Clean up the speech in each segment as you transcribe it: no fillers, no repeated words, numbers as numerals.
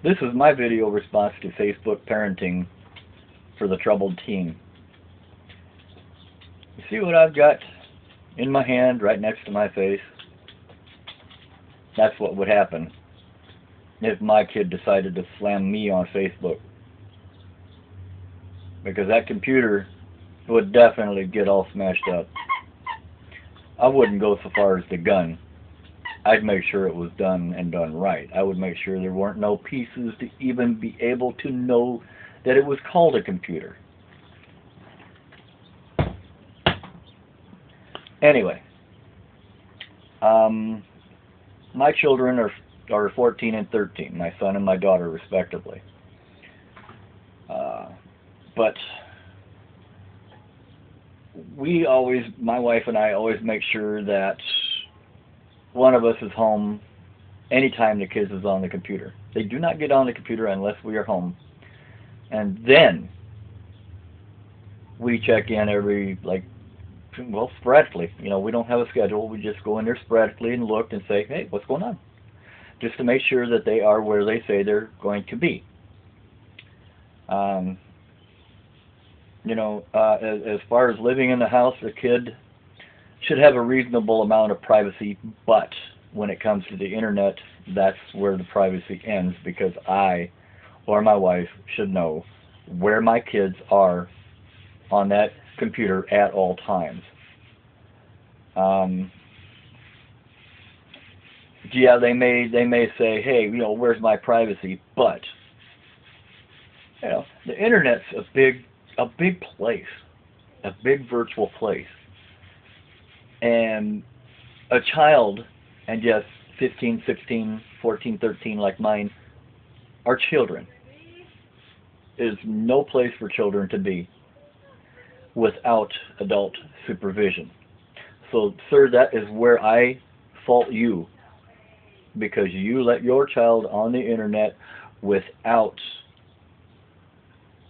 This is my video response to Facebook parenting for the troubled teen. You see what I've got in my hand right next to my face? That's what would happen if my kid decided to slam me on Facebook. Because that computer would definitely get all smashed up. I wouldn't go so far as the gun. I'd make sure it was done and done right. I would make sure there weren't no pieces to even be able to know that it was called a computer. Anyway, my children are 14 and 13, my son and my daughter respectively. But my wife and I always make sure that one of us is home anytime the kids is on the computer. They do not get on the computer unless we are home. And then we check in sporadically. You know, we don't have a schedule. We just go in there sporadically and look and say, hey, what's going on? Just to make sure that they are where they say they're going to be. As far as living in the house, the kid should have a reasonable amount of privacy, but when it comes to the internet, that's where the privacy ends, because I or my wife should know where my kids are on that computer at all times. Yeah, they may say, hey, where's my privacy? But the internet's a big place, a big virtual place. And a child, and yes, 15, 16, 14, 13 like mine, are children. Is no place for children to be without adult supervision. So, sir, that is where I fault you, because you let your child on the internet without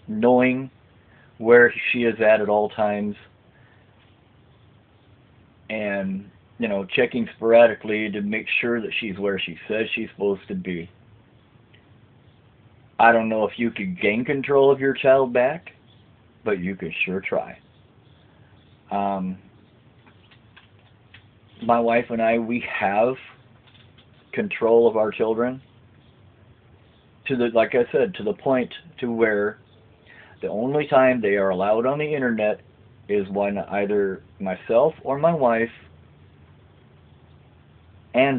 knowing where she is at all times, and checking sporadically to make sure that she's where she says she's supposed to be. I don't know if you could gain control of your child back, but you could sure try. My wife and I, we have control of our children like I said, to the point to where the only time they are allowed on the internet is when either myself or my wife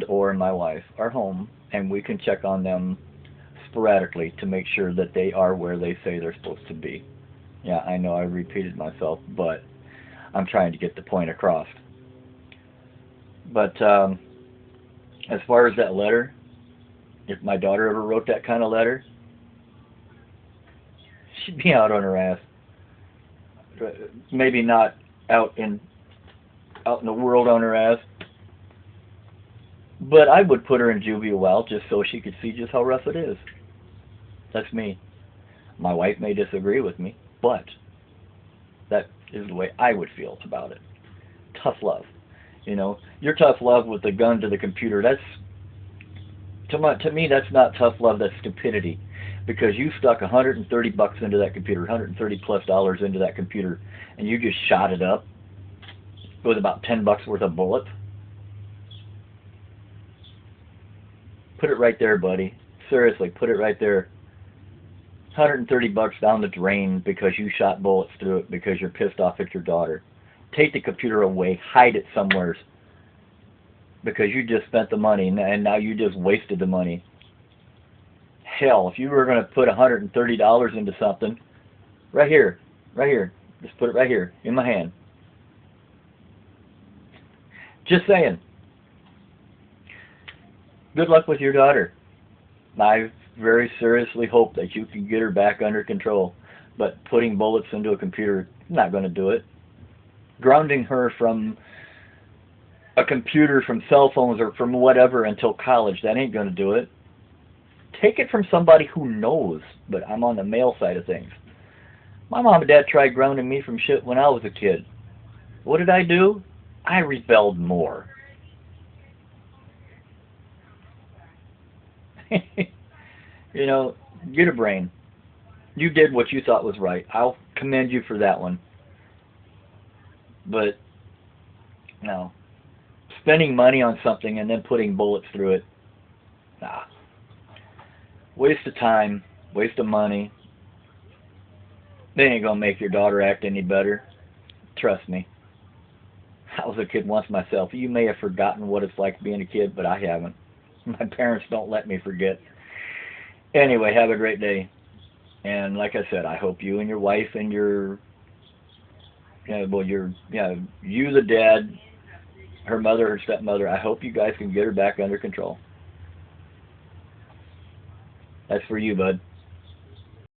or my wife are home, and we can check on them sporadically to make sure that they are where they say they're supposed to be. Yeah, I know I repeated myself, but I'm trying to get the point across. But as far as that letter, if my daughter ever wrote that kind of letter, she'd be out on her ass. Maybe not out in the world on her ass, but I would put her in juvie a while just so she could see just how rough it is. That's me. My wife may disagree with me, but that is the way I would feel about it. Tough love. Your tough love with the gun to the computer, to me, that's not tough love, that's stupidity. Because you stuck $130 into that computer, $130+ into that computer, and you just shot it up with about $10 worth of bullets. Put it right there, buddy. Seriously, put it right there. $130 down the drain because you shot bullets through it because you're pissed off at your daughter. Take the computer away, hide it somewhere, because you just spent the money and now you just wasted the money. Hell, if you were going to put $130 into something, right here, just put it right here in my hand. Just saying. Good luck with your daughter. I very seriously hope that you can get her back under control, but putting bullets into a computer, not going to do it. Grounding her from a computer, from cell phones, or from whatever until college, that ain't going to do it. Take it from somebody who knows, but I'm on the male side of things. My mom and dad tried grounding me from shit when I was a kid. What did I do? I rebelled more. You know, get a brain. You did what you thought was right. I'll commend you for that one. But no, spending money on something and then putting bullets through it, nah. Waste of time, waste of money. They ain't gonna make your daughter act any better. Trust me. I was a kid once myself. You may have forgotten what it's like being a kid, but I haven't. My parents don't let me forget. Anyway, have a great day. And like I said, I hope you and your wife and your, you the dad, her mother, her stepmother, I hope you guys can get her back under control. That's for you, bud.